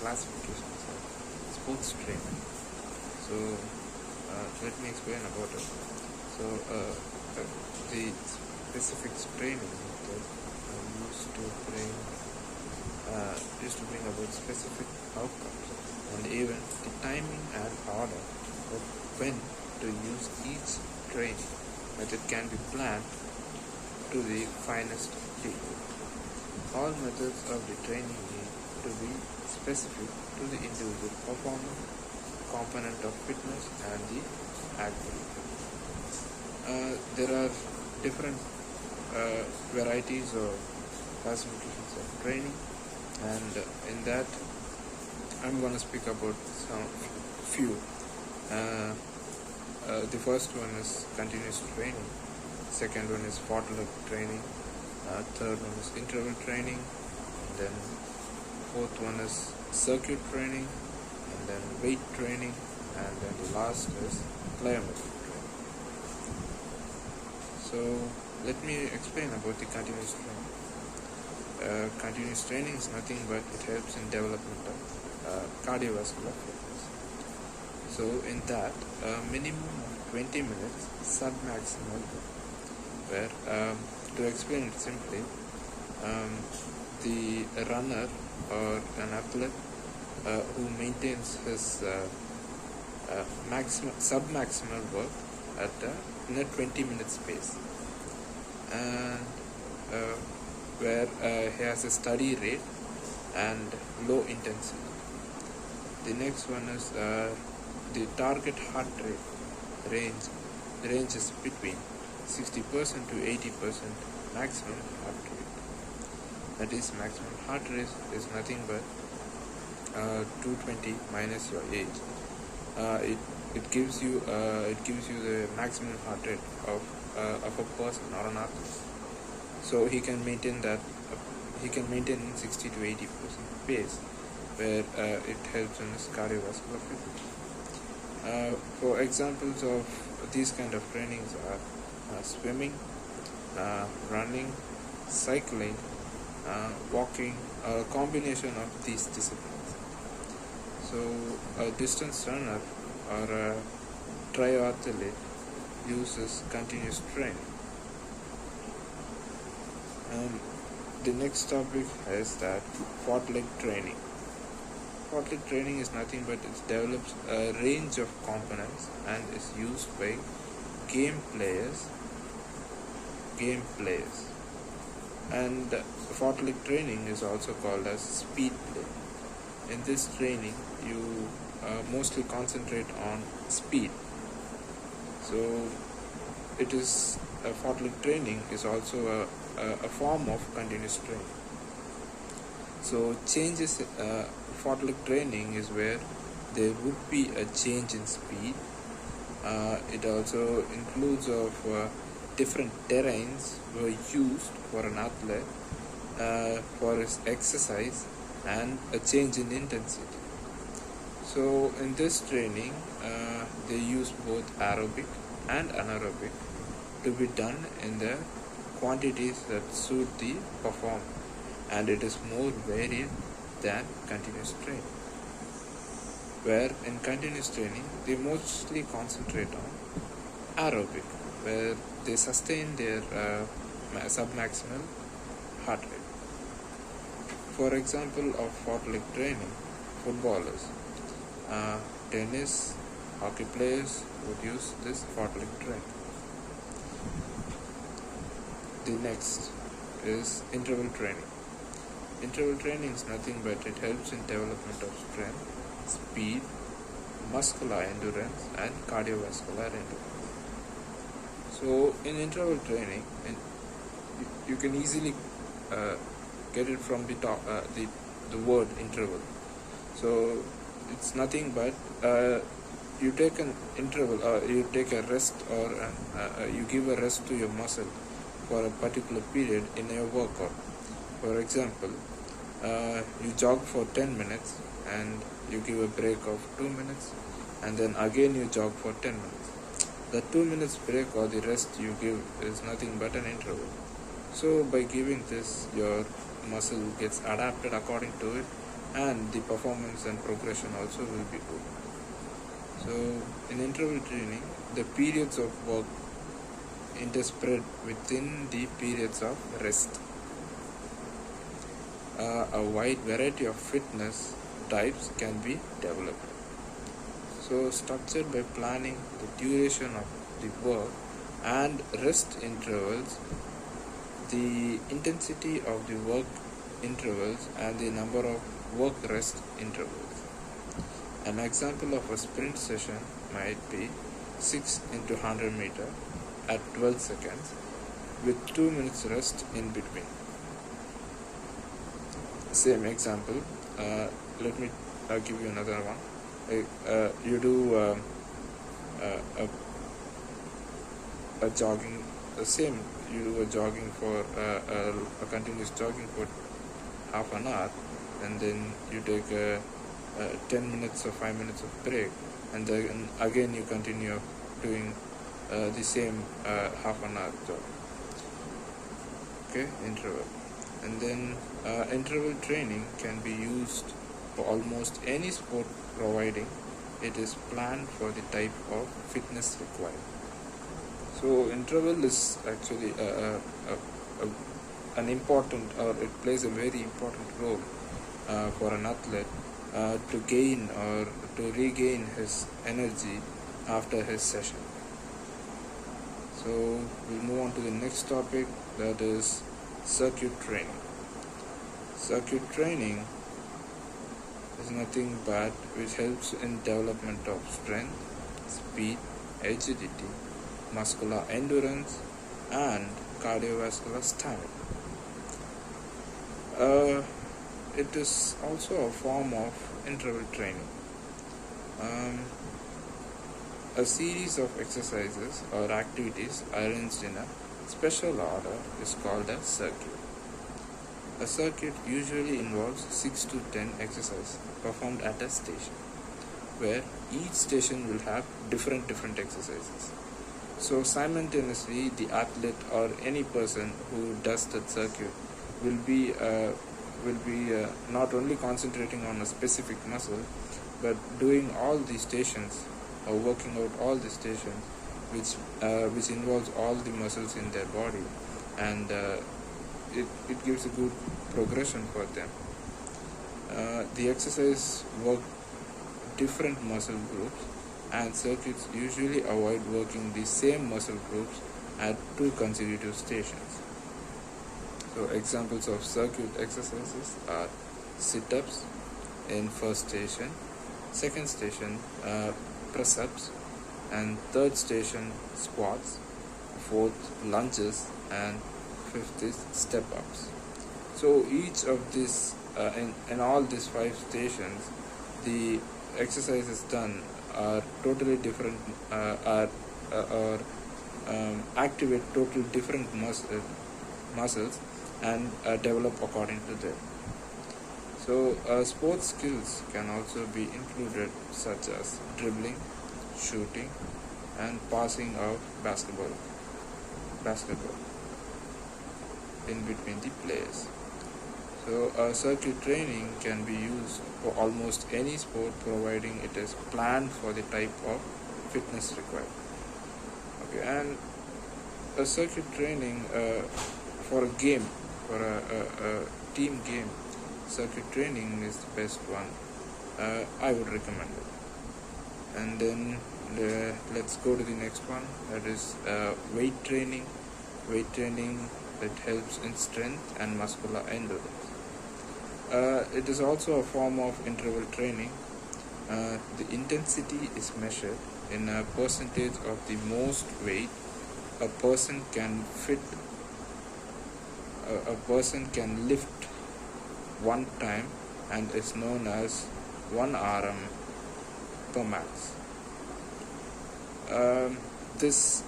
classifications of sports training. So let me explain about it. So the specific training method used to bring about specific outcomes, and even the timing and order of when to use each training method can be planned to the finest detail. All methods of the training need to be specific to the individual performance, component of fitness, and the activity. There are different varieties of classifications of training, and in that I'm going to speak about some few. The first one is continuous training, second one is fartlek training, third one is interval training, and then fourth one is circuit training, and then weight training, and then the last is plyometric training. So let me explain about the continuous training. Continuous training is nothing but it helps in development of cardiovascular fitness. So in that, minimum of 20 minutes sub-maximal, where to explain it simply, the runner or an athlete who maintains his sub-maximal work in a 20 minute space, and where he has a steady rate and low intensity. The next one is the target heart rate range. The range is between 60% to 80% maximum heart rate. That is, maximum heart rate is nothing but 220 minus your age. It gives you the maximum heart rate of a person or an athlete. So he can maintain that. He can maintain 60 to 80% pace, where it helps in his cardiovascular fitness. For examples of these kind of trainings are swimming, running, cycling, walking, a combination of these disciplines. So a distance runner or a triathlete uses continuous training. The next topic is that fartlek training. Fartlek training is nothing but it develops a range of components and is used by game players. And fartlek training is also called as speed play. In this training, you mostly concentrate on speed. So it is fartlek training is also a form of continuous training. So changes fartlek training is where there would be a change in speed. It also includes of different terrains were used for an athlete for his exercise and a change in intensity. So in this training, they use both aerobic and anaerobic to be done in the quantities that suit the performer, and it is more varied than continuous training, where in continuous training they mostly concentrate on aerobic, where they sustain their submaximal heart rate. For example of fartlek training, footballers, tennis, hockey players would use this fartlek training. The next is interval training. Interval training is nothing but it helps in development of strength, speed, muscular endurance, and cardiovascular endurance. So in interval training, you can easily get it from the top, the word interval. So it's nothing but you take an interval, or you take a rest, or you give a rest to your muscle for a particular period in your workout. For example, you jog for 10 minutes and you give a break of 2 minutes, and then again you jog for 10 minutes. The 2 minutes break or the rest you give is nothing but an interval. So by giving this, your muscle gets adapted according to it, and the performance and progression also will be good. So in interval training, the periods of work interspread within the periods of rest. A wide variety of fitness types can be developed. So structured by planning the duration of the work and rest intervals, the intensity of the work intervals and the number of work rest intervals. An example of a sprint session might be 6 into 100 meter at 12 seconds with 2 minutes rest in between. Same example, let me give you another one. You do a jogging, the same, you do a jogging for a continuous jogging for half an hour, and then you take 10 minutes or 5 minutes of break, and then again you continue doing the same half an hour job. Okay, interval. And then interval training can be used for almost any sport, providing it is planned for the type of fitness required. So interval is actually an important, or it plays a very important role for an athlete to gain or to regain his energy after his session. So we'll move on to the next topic, that is circuit training. Circuit training is nothing but which helps in development of strength, speed, agility, muscular endurance, and cardiovascular stamina. It is also a form of interval training. A series of exercises or activities arranged in a special order is called a circuit. A circuit usually involves 6 to 10 exercises performed at a station, where each station will have different exercises. So simultaneously, the athlete or any person who does that circuit will be not only concentrating on a specific muscle, but doing all the stations or working out all the stations, which involves all the muscles in their body, and it gives a good progression for them. The exercise work different muscle groups, and circuits usually avoid working the same muscle groups at 2 consecutive stations. So examples of circuit exercises are sit-ups in first station, second station press-ups, and third station squats, fourth lunges, and fifth is step-ups. So each of these in all these 5 stations, the exercises done are totally different, activate totally different muscles and develop according to them. So sports skills can also be included, such as dribbling, shooting, and passing of basketball in between the players. So circuit training can be used for almost any sport, providing it is planned for the type of fitness required. Okay, and a circuit training for a game, for a team game, circuit training is the best one. I would recommend it. And then let's go to the next one, that is weight training. Weight training, it helps in strength and muscular endurance. It is also a form of interval training. The intensity is measured in a percentage of the most weight a person can lift one time, and is known as 1 RM per max. This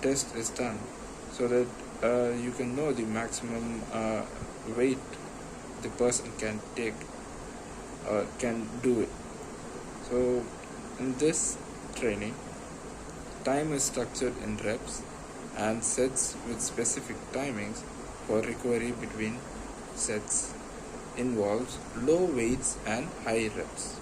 test is done so that you can know the maximum weight the person can take or can do it. So in this training, time is structured in reps and sets with specific timings for recovery between sets involves low weights and high reps.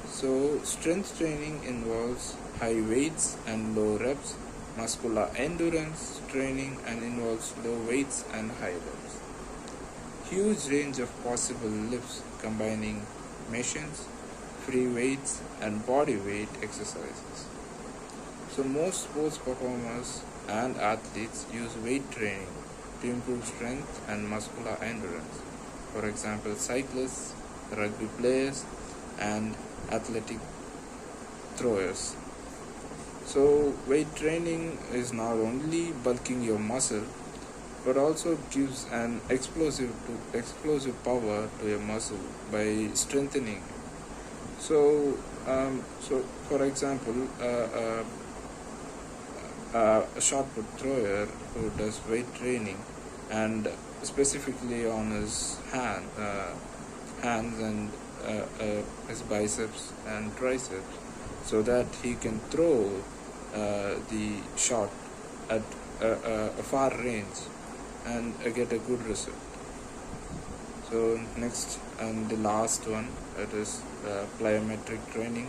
So strength training involves high weights and low reps. Muscular endurance training and involves low weights and high reps. Huge range of possible lifts combining machines, free weights and body weight exercises. So most sports performers and athletes use weight training to improve strength and muscular endurance. For example, cyclists, rugby players and athletic throwers. So weight training is not only bulking your muscle but also gives an explosive power to your muscle by strengthening it. So for example, a shot put thrower who does weight training and specifically on his hands and his biceps and triceps, so that he can throw the shot at a far range and get a good result. So next and the last one, it is plyometric training,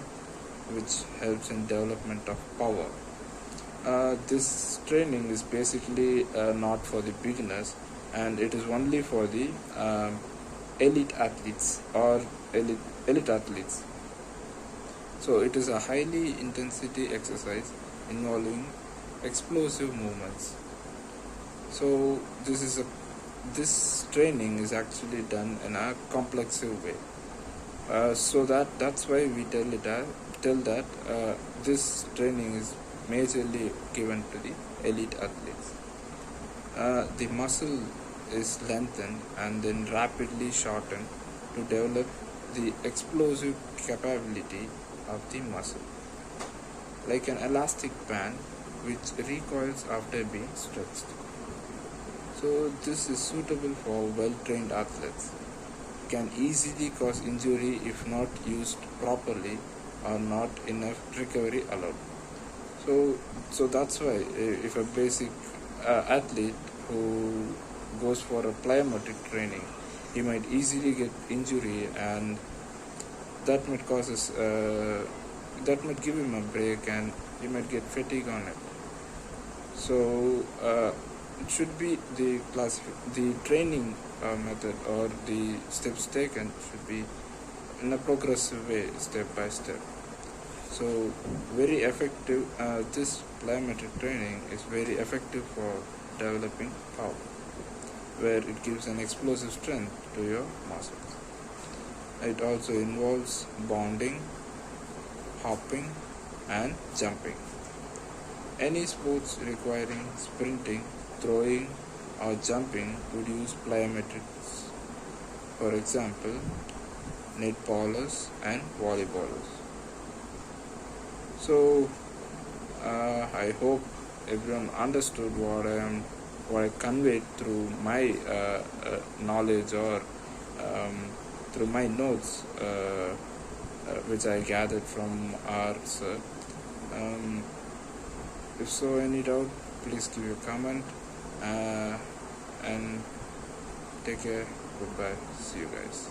which helps in development of power. This training is basically not for the beginners, and it is only for the elite athletes or elite athletes. So it is a highly intensity exercise involving explosive movements. So this training is actually done in a complex way. So that's why we tell that this training is majorly given to the elite athletes. The muscle is lengthened and then rapidly shortened to develop the explosive capability of the muscle, like an elastic band which recoils after being stretched. So this is suitable for well-trained athletes. Can easily cause injury if not used properly or not enough recovery allowed. So that's why if a basic athlete who goes for a plyometric training, he might easily get injury, and that might give him a break, and he might get fatigue on it. So it should be the training method or the steps taken should be in a progressive way, step by step. So very effective. This plyometric training is very effective for developing power, where it gives an explosive strength to your muscles. It also involves bounding, hopping and jumping. Any sports requiring sprinting, throwing or jumping would use plyometrics. For example, netballers and volleyballers. So I hope everyone understood what I conveyed through my knowledge or through my notes, which I gathered from our sir. If so, any doubt, please give a comment, and take care. Goodbye. See you guys.